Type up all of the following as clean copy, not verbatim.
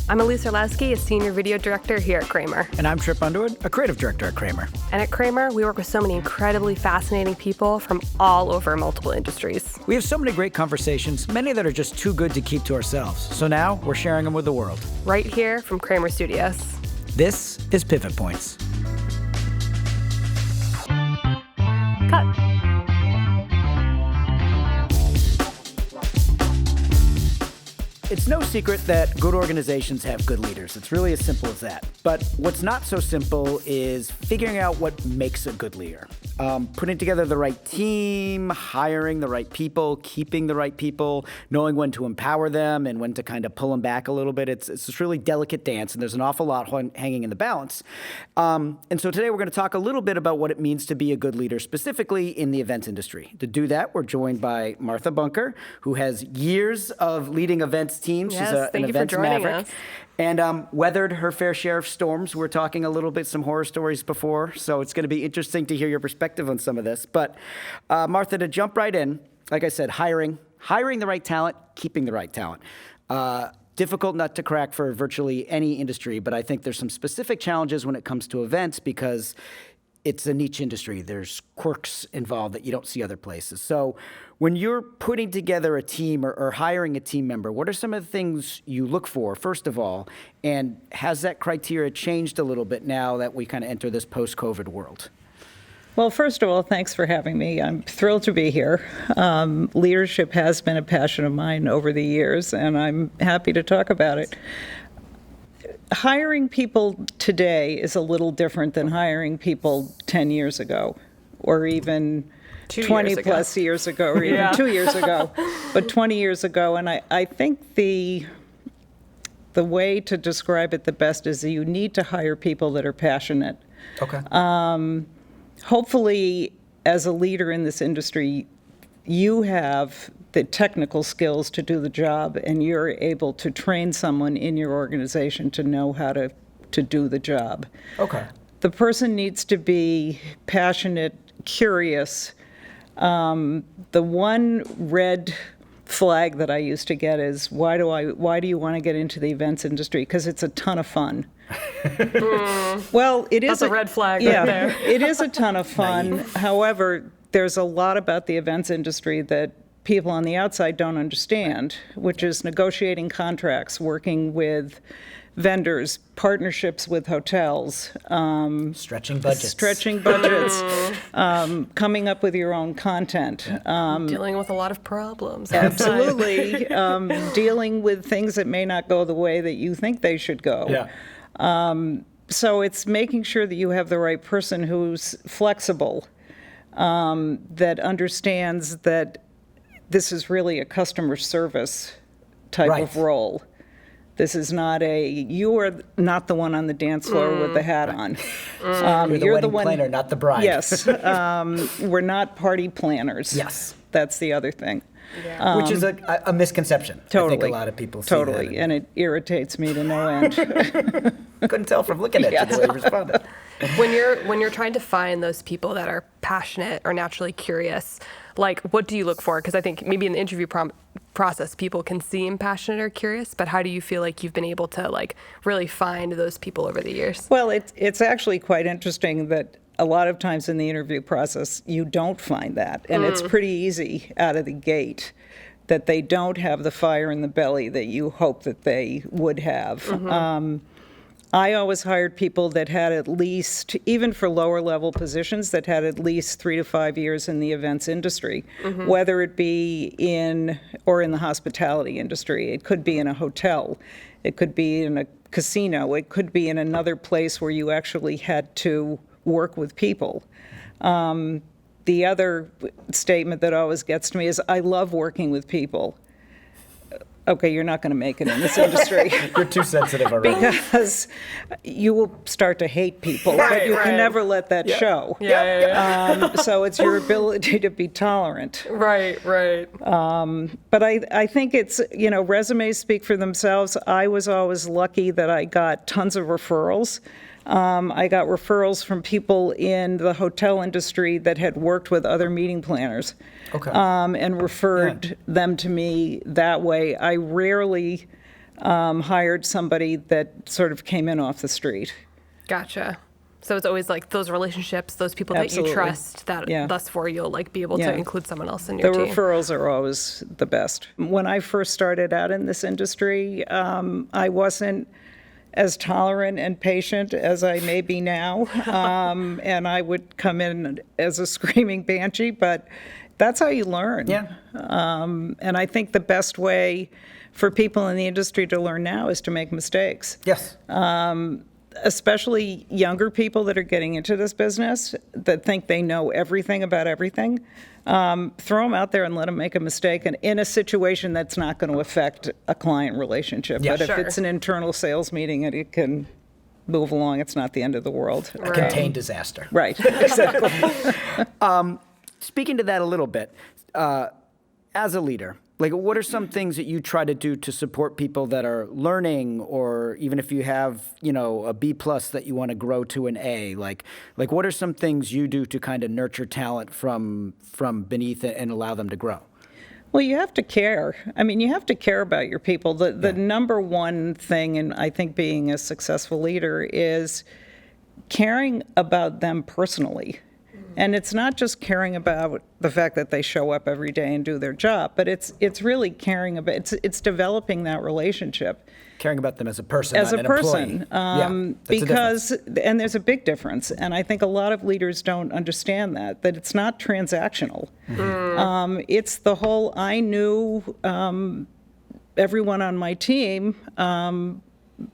I'm Elise a Senior Video Director here at Cramer. And I'm Tripp Underwood, a Creative Director at Cramer. And at Cramer, we work with so many incredibly fascinating people from all over multiple industries. We have so many great conversations, many that are just too good to keep to ourselves. So now we're sharing them with the world. Right here from Cramer Studios. This is Pivot Points. Cut. It's no secret that good organizations have good leaders. It's really as simple as that. But what's not so simple is figuring out what makes a good leader. Putting together the right team, hiring the right people, keeping the right people, knowing when to empower them and when to kind of pull them back a little bit. It's this really delicate dance, and there's an awful lot hanging in the balance. And so today we're going to talk a little bit about what it means to be a good leader, specifically in the events industry. To do that, we're joined by Martha Bunker, who has years of leading events teams. Yes, She's an thank you for events joining maverick. us. And weathered her fair share of storms. We're talking a little bit, some horror stories before, so it's going to be interesting to hear your perspective on some of this. But Martha, to jump right in, like I said, hiring the right talent, keeping the right talent. Difficult nut to crack for virtually any industry, but I think there's some specific challenges when it comes to events because it's a niche industry. There's quirks involved that you don't see other places. So when you're putting together a team or hiring a team member, what are some of the things you look for, first of all? And has that criteria changed a little bit now that we kind of enter this post-COVID world? Well, first of all, thanks for having me. I'm thrilled to be here. Leadership has been a passion of mine over the years, and I'm happy to talk about it. Hiring people today is a little different than hiring people 10 years ago, or even 20 plus years ago, or even 2 years ago, but 20 years ago. And I think the way to describe it the best is that you need to hire people that are passionate. Okay. Hopefully, as a leader in this industry, you have the technical skills to do the job, and you're able to train someone in your organization to know how to do the job. Okay. The person needs to be passionate, curious. The one red flag that I used to get is, why do you want to get into the events industry? Because it's a ton of fun. Well, it is That's a red flag right there. It is a ton of fun. However, there's a lot about the events industry that people on the outside don't understand, which is negotiating contracts, working with vendors, partnerships with hotels, Stretching budgets. Coming up with your own content. Dealing with a lot of problems. Absolutely. Dealing with things that may not go the way that you think they should go. Yeah. So it's making sure that you have the right person who's flexible, that understands that this is really a customer service type of role. This is not you are not the one on the dance floor with the hat on. You're the wedding planner, not the bride. Yes. We're not party planners. Yes. That's the other thing. Yeah. Which is a misconception. Totally. I think a lot of people see Totally. that. And it irritates me to no end. Couldn't tell from looking at you the way you responded. When you're trying to find those people that are passionate or naturally curious, like, what do you look for? Because I think maybe in the interview process, people can seem passionate or curious, but how do you feel like you've been able to really find those people over the years? Well, it's actually quite interesting that a lot of times in the interview process, you don't find that. And it's pretty easy out of the gate that they don't have the fire in the belly that you hope that they would have. I always hired people that had at least, even for lower level positions, that had at least 3 to 5 years in the events industry, whether it be in the hospitality industry. It could be in a hotel. It could be in a casino. It could be in another place where you actually had to work with people. The other statement that always gets to me is, I love working with people. Okay, you're not going to make it in this industry. You're too sensitive already. Because you will start to hate people, but you can never let that show. So it's your ability to be tolerant. Right. But I think it's, resumes speak for themselves. I was always lucky that I got tons of referrals. I got referrals from people in the hotel industry that had worked with other meeting planners, and referred them to me that way. I rarely hired somebody that sort of came in off the street. Gotcha. So it's always like those relationships, those people Absolutely. that you trust, that Yeah. thus for you'll like be able Yeah. to include someone else in your The team. referrals are always the best. When I first started out in this industry, I wasn't as tolerant and patient as I may be now, and I would come in as a screaming banshee, but that's how you learn. Yeah. And I think the best way for people in the industry to learn now is to make mistakes. Yes. Especially younger people that are getting into this business that think they know everything about everything, throw them out there and let them make a mistake and in a situation that's not going to affect a client relationship. Yeah. But if Sure. it's an internal sales meeting and it can move along, it's not the end of the world. A contained disaster. Right, exactly. Speaking to that a little bit, as a leader, like what are some things that you try to do to support people that are learning, or even if you have, a B plus that you want to grow to an A, like what are some things you do to kind of nurture talent from beneath it and allow them to grow? Well, you have to care. I mean, you have to care about your people. The number one thing, and I think being a successful leader, is caring about them personally. And it's not just caring about the fact that they show up every day and do their job, but it's really caring about, it's developing that relationship. Caring about them as a person, As not a an person, employee. That's a difference. and there's a big difference, and I think a lot of leaders don't understand that it's not transactional. It's the whole, I knew everyone on my team,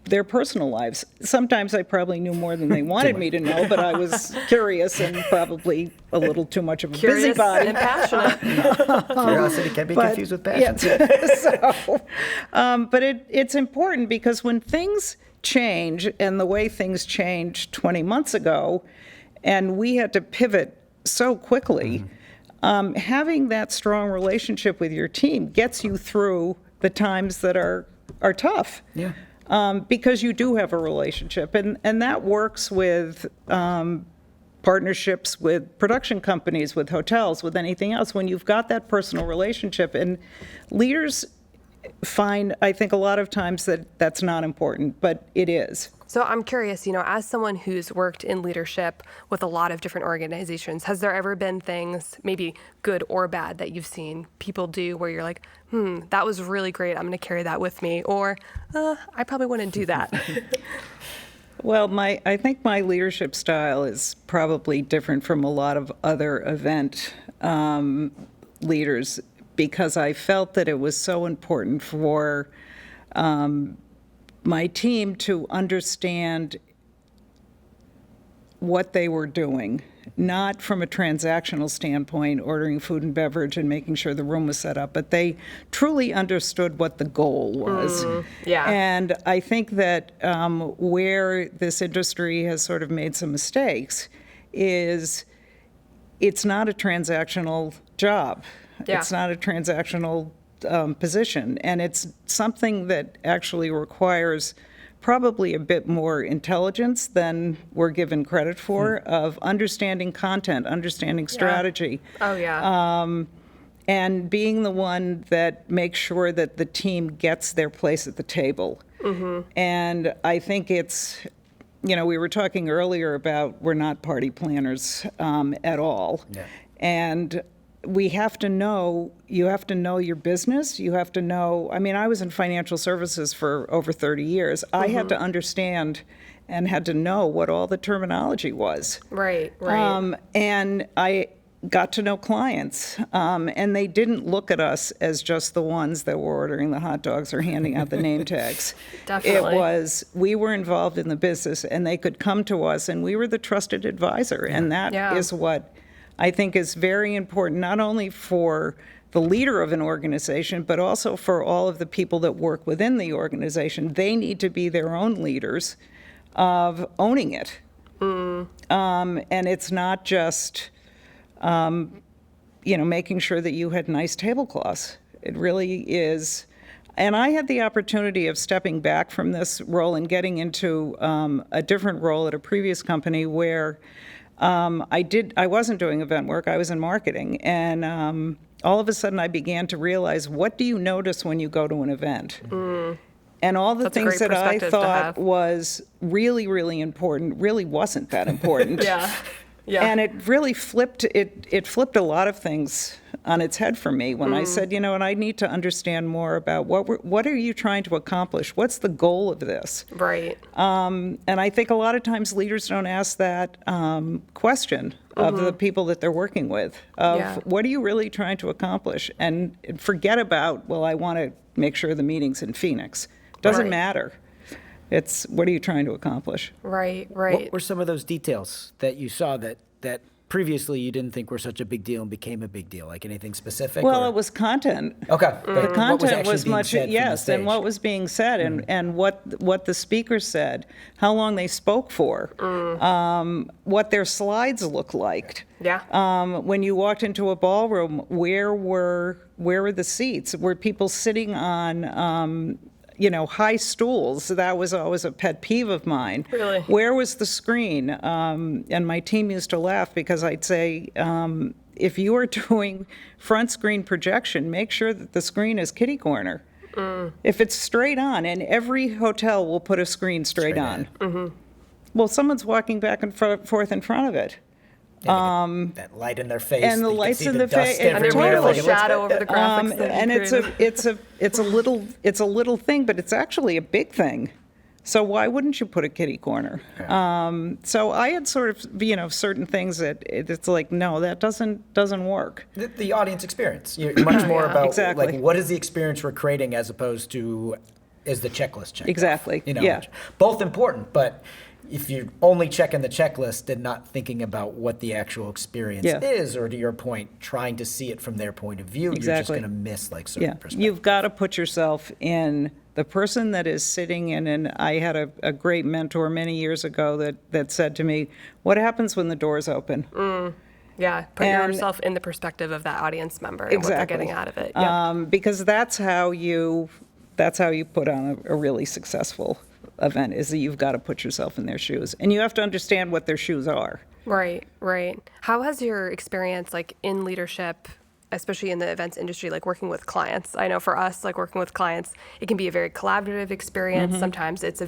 their personal lives. Sometimes I probably knew more than they wanted me to know, but I was curious and probably a little too much of a Curious busybody. and passionate. Curiosity can be confused with passion. But it's important because when things change, and the way things changed 20 months ago, and we had to pivot so quickly, having that strong relationship with your team gets you through the times that are tough. Yeah. Because you do have a relationship, and that works with partnerships with production companies, with hotels, with anything else. When you've got that personal relationship, and leaders find, I think, a lot of times that that's not important, but it is. So I'm curious, as someone who's worked in leadership with a lot of different organizations, has there ever been things, maybe good or bad, that you've seen people do where you're like, that was really great, I'm going to carry that with me, or I probably wouldn't do that? Well, I think my leadership style is probably different from a lot of other event leaders, because I felt that it was so important for my team to understand what they were doing, not from a transactional standpoint, ordering food and beverage and making sure the room was set up, but they truly understood what the goal was. Yeah. And I think that where this industry has sort of made some mistakes is it's not a transactional job. Yeah. It's not a transactional position, and it's something that actually requires probably a bit more intelligence than we're given credit for, of understanding content, understanding strategy, Oh, yeah. and being the one that makes sure that the team gets their place at the table. And I think it's, we were talking earlier about we're not party planners at all. Yeah. And you have to know your business. You have to know, I was in financial services for over 30 years. I had to understand and had to know what all the terminology was. Right. And I got to know clients, and they didn't look at us as just the ones that were ordering the hot dogs or handing out the name tags. Definitely. It was, we were involved in the business, and they could come to us, and we were the trusted advisor. And that is what I think is very important, not only for the leader of an organization, but also for all of the people that work within the organization. They need to be their own leaders of owning it. And it's not just, making sure that you had nice tablecloths. It really is. And I had the opportunity of stepping back from this role and getting into a different role at a previous company where I wasn't doing event work, I was in marketing, and all of a sudden I began to realize, what do you notice when you go to an event? And all the That's a things great that I perspective to thought have. was really, really important really wasn't that important. Yeah. Yeah. And it really flipped a lot of things on its head for me when I said, and I need to understand more about what are you trying to accomplish? What's the goal of this? Right. And I think a lot of times leaders don't ask that question of the people that they're working with, of Yeah. what are you really trying to accomplish? And forget about, well, I want to make sure the meeting's in Phoenix. Doesn't Right. matter. It's what are you trying to accomplish? Right. What Right. were some of those details that you saw that previously you didn't think were such a big deal and became a big deal? Like anything specific? Well, or? it was content. Okay. The But what content actually was being much, said from the yes, and stage? what was being said, and what the speaker said, how long they spoke for, what their slides looked like. Yeah. When you walked into a ballroom, where were the seats? Were people sitting on high stools? That was always a pet peeve of mine. Really? Where was the screen? And my team used to laugh because I'd say, if you are doing front screen projection, make sure that the screen is kitty corner. If it's straight on, and every hotel will put a screen straight on. Well, someone's walking back and forth in front of it. That light in their face. and the you can lights see in the the dust fa- and And their everywhere, beautiful like, it looks- shadow over the graphics. that And you it's created. a little thing, but it's actually a big thing. So why wouldn't you put a kitty corner? So I had sort of certain things that it's like, no, that doesn't work. The audience experience. You're much more about Exactly. like what is the experience we're creating as opposed to is the checklist checked off? Exactly, yeah. Both important, but if you're only checking the checklist and not thinking about what the actual experience Yeah. is, or to your point, trying to see it from their point of view, you're just Exactly. going to miss like certain Yeah, perspectives. you've got to put yourself in the person that is sitting in, and I had a great mentor many years ago that said to me, what happens when the doors open? Yeah. Put And- yourself in the perspective of that audience member and what they're Exactly. getting out of it. Yeah. Because that's how you put on a really successful event, is that you've got to put yourself in their shoes. And you have to understand what their shoes are. Right, right. How has your experience, like in leadership, especially in the events industry, like working with clients? I know for us, like working with clients, it can be a very collaborative experience. Sometimes it's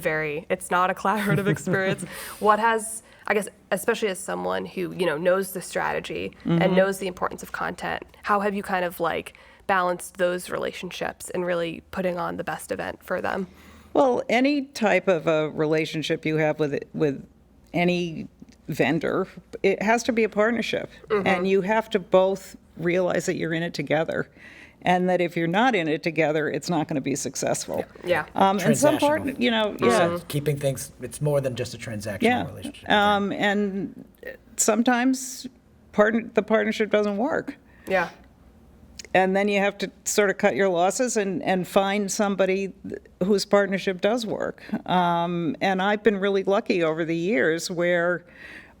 not a collaborative experience. What has, I guess, especially as someone who, knows the strategy and knows the importance of content, how have you kind of like balanced those relationships and really putting on the best event for them? Well, any type of a relationship you have with any vendor, it has to be a partnership. And you have to both realize that you're in it together. And that if you're not in it together, it's not going to be successful. Yeah. And some Transactional. Keeping things, it's more than just a transactional relationship. And sometimes the partnership doesn't work. Yeah. And then you have to sort of cut your losses and find somebody whose partnership does work. And I've been really lucky over the years where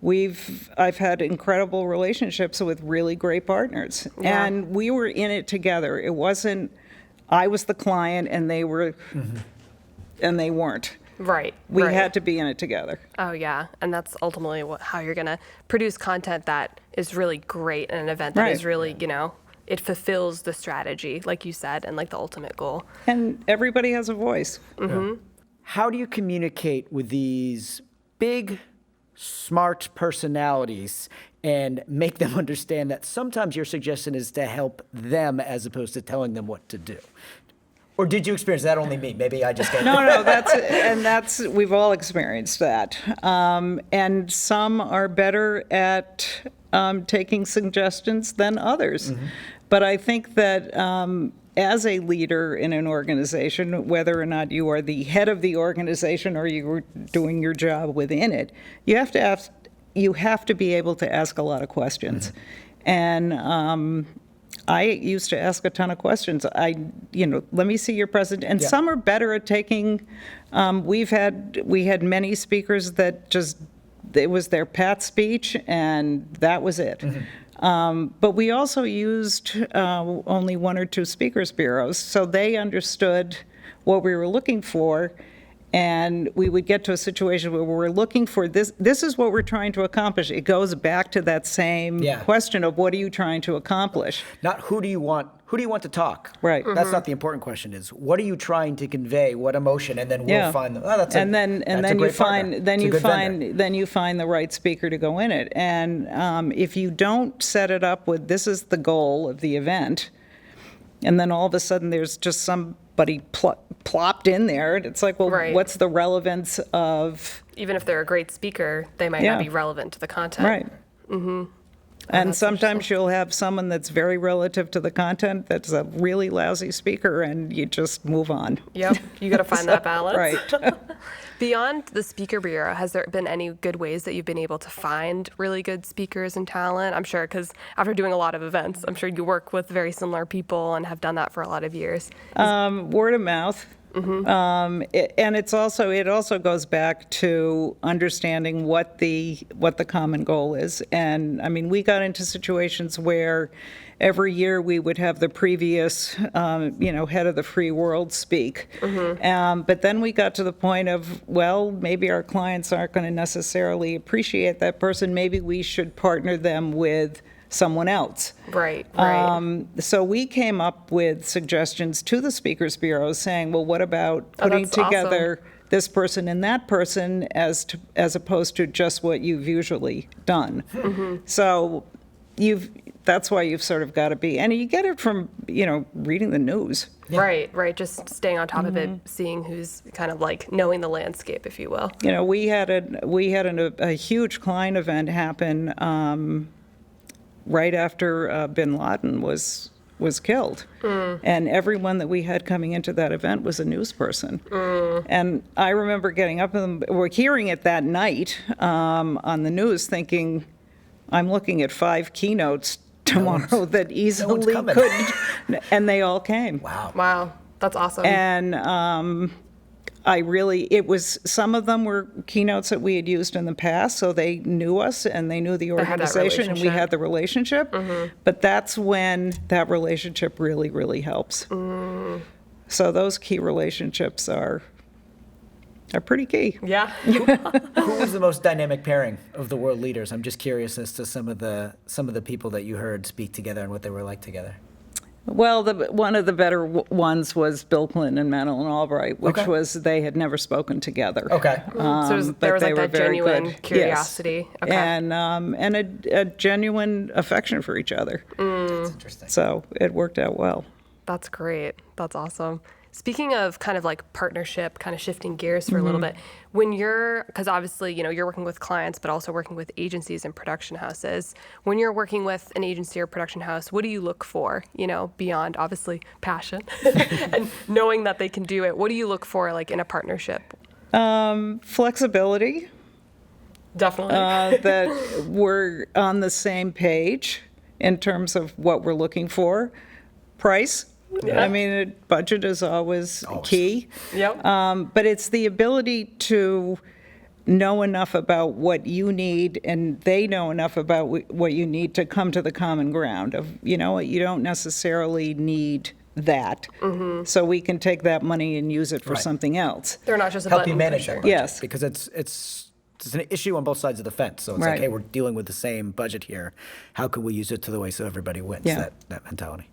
I've had incredible relationships with really great partners. Yeah. And we were in it together. It wasn't, I was the client and they were, and they weren't. Right. We right. had to be in it together. Oh, yeah. And that's ultimately how you're going to produce content that is really great in an event that Right. is really, it fulfills the strategy, like you said, and like the ultimate goal. And everybody has a voice. How do you communicate with these big, smart personalities and make them understand that sometimes your suggestion is to help them as opposed to telling them what to do? Or did you experience that? Only me? Maybe I just got No, we've all experienced that. And some are better at taking suggestions than others. But I think that as a leader in an organization, whether or not you are the head of the organization or you're doing your job within it, you have to be able to ask a lot of questions. And I used to ask a ton of questions. Let me see your presentation. And some are better at taking. We had many speakers that just it was their pat speech and that was it. But we also used only one or two speakers bureaus, so they understood what we were looking for. And we would get to a situation where we're looking for this. This is what we're trying to accomplish. It goes back to that same question of what are you trying to accomplish? Not who do you want who do you want to talk? Right. That's not the important question. Is what are you trying to convey? What emotion? And then we'll Yeah. find them. Oh, that's and then you find then you find the right speaker to go in it. And if you don't set it up with this is the goal of the event, and then all of a sudden there's just somebody plopped in there, it's like, well, Right. what's the relevance of? Even if they're a great speaker, they might Yeah. not be relevant to the content. Right. Mm-hmm. And sometimes you'll have someone that's very relative to the content that's a really lousy speaker, and you just move on. Yep, you got to find that balance. Right. Beyond the Speaker Bureau, has there been any good ways that you've been able to find really good speakers and talent? I'm sure, because after doing a lot of events, I'm sure you work with very similar people and have done that for a lot of years. Word of mouth. And it also goes back to understanding what the common goal is. And I mean, we got into situations where every year we would have the previous, head of the free world speak. But then we got to the point of, well, maybe our clients aren't going to necessarily appreciate that person. Maybe we should partner them with someone else. Right. So we came up with suggestions to the Speakers Bureau saying, well, what about putting that's together this person and that person as opposed to just what you've usually done? So that's why you've sort of got to be, and you get it from, reading the news. Right. Just staying on top of it, seeing who's kind of like knowing the landscape, if you will. We had a huge client event happen right after bin Laden was killed. And everyone that we had coming into that event was a news person. And I remember getting up or hearing it that night on the news thinking, I'm looking at 5 keynotes tomorrow that easily could, and they all came. Wow. That's awesome. And some of them were keynotes that we had used in the past, so they knew us and they knew the organization and we had the relationship. But that's when that relationship really, really helps. So those key relationships are pretty key. Yeah. Who was the most dynamic pairing of the world leaders? I'm just curious as to some of the people that you heard speak together and what they were like together. Well, one of the better ones was Bill Clinton and Madeleine Albright, which was they had never spoken together. Okay. So there was like that genuine curiosity. Yes. Okay. And a genuine affection for each other. That's interesting. So it worked out well. That's great. That's awesome. Speaking of kind of like partnership, kind of shifting gears for a little bit, because obviously, you're working with clients, but also working with agencies and production houses. When you're working with an agency or production house, what do you look for, beyond obviously passion and knowing that they can do it? What do you look for like in a partnership? Flexibility. Definitely. That we're on the same page in terms of what we're looking for. Price. Yeah. I mean, budget is always key. Yep. But it's the ability to know enough about what you need and they know enough about what you need to come to the common ground of, you don't necessarily need that. So we can take that money and use it for something else. They're not just a Help button you manage pusher. that budget. Yes. Because it's an issue on both sides of the fence. So it's like, Right. hey, we're dealing with the same budget here. How can we use it to the way so everybody wins? Yeah. That mentality.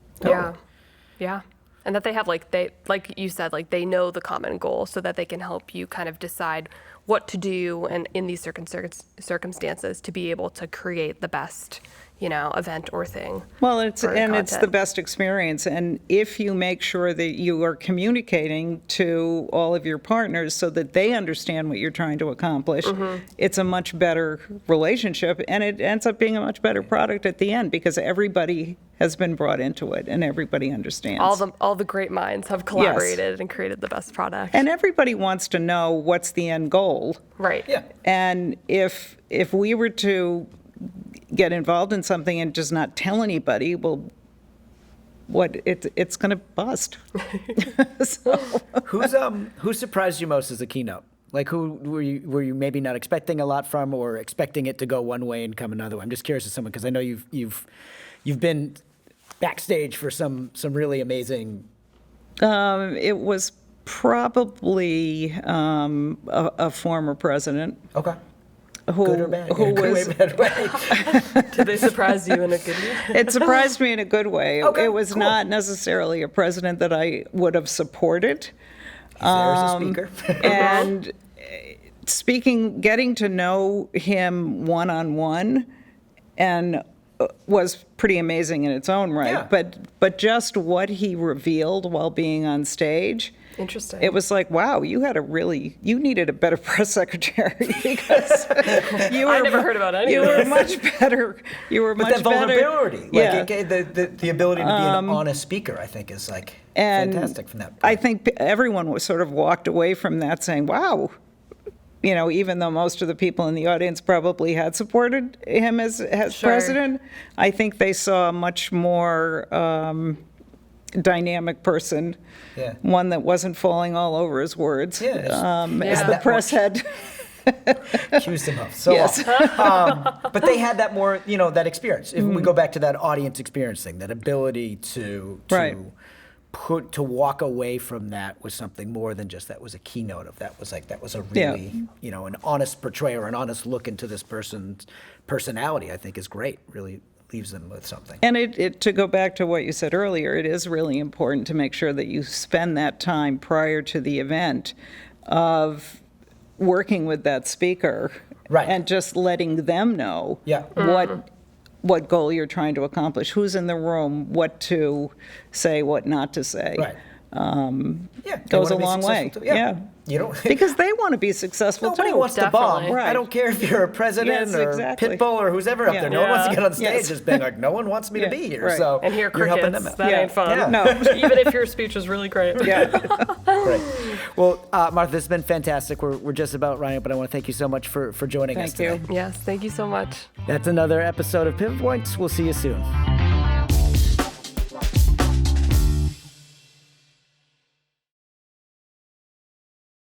Yeah. And that they have like you said, like they know the common goal so that they can help you kind of decide what to do and in these circumstances to be able to create the best, event or thing. Well, it's the content. best experience. And if you make sure that you are communicating to all of your partners so that they understand what you're trying to accomplish, it's a much better relationship. And it ends up being a much better product at the end because everybody has been brought into it and everybody understands. All the great minds have collaborated and created the best product. And everybody wants to know what's the end goal. Right. Yeah. And if we were to get involved in something and just not tell anybody, well, it's going to bust. So. Who surprised you most as a keynote? Like who were you maybe not expecting a lot from, or expecting it to go one way and come another way? I'm just curious as someone because I know you've been backstage for some really amazing. It was probably a former president. Okay. who Good or bad? who Good was way, bad way. Did they surprise you in a good way? it surprised me in a good way. Okay, It was cool. not necessarily a president that I would have supported. There's a speaker. And getting to know him one-on-one and was pretty amazing in its own right. Yeah. But just what he revealed while being on stage, Interesting. it was like, wow, you needed a better press secretary because you were I never heard about any you of were this. much better. You were But much that better. vulnerability, Yeah. the ability to be an honest speaker, I think, is like And fantastic from that point. I think everyone was sort of walked away from that saying, wow, even though most of the people in the audience probably had supported him as Sure. president, I think they saw a much more dynamic person, Yeah. one that wasn't falling all over his words, Yeah, as Yeah. the press had. accused him of so Yes. often. But they had that more, that experience. If we go back to that audience experience thing, that ability to Right. to walk away from that was something more than just that was a keynote of that was a really an honest portrayal or an honest look into this person's personality. I think is great. Really leaves them with something. And it to go back to what you said earlier, it is really important to make sure that you spend that time prior to the event of working with that speaker, Right. and just letting them know Yeah. what goal you're trying to accomplish, who's in the room, what to say, what not to say. Right. Yeah, they Goes a wanna be long way. successful too. Yeah. You don't. Because they want to be successful Nobody too. wants to bomb. Definitely. Right. I don't care if you're a president Yes, or exactly. Pitbull or who's ever up Yeah. there. No one wants to get on stage Yes. just being like, no one wants me to Yeah, be here. right. So And hear you're helping crickets. them out. That Yeah. ain't fun. Yeah. No. Even if your speech was really great. Yeah. Great. Well, Martha, it's been fantastic. We're just about running, but I want to thank you so much for joining us Thank today. you. Yes, thank you so much. That's another episode of Pivot Points. We'll see you soon.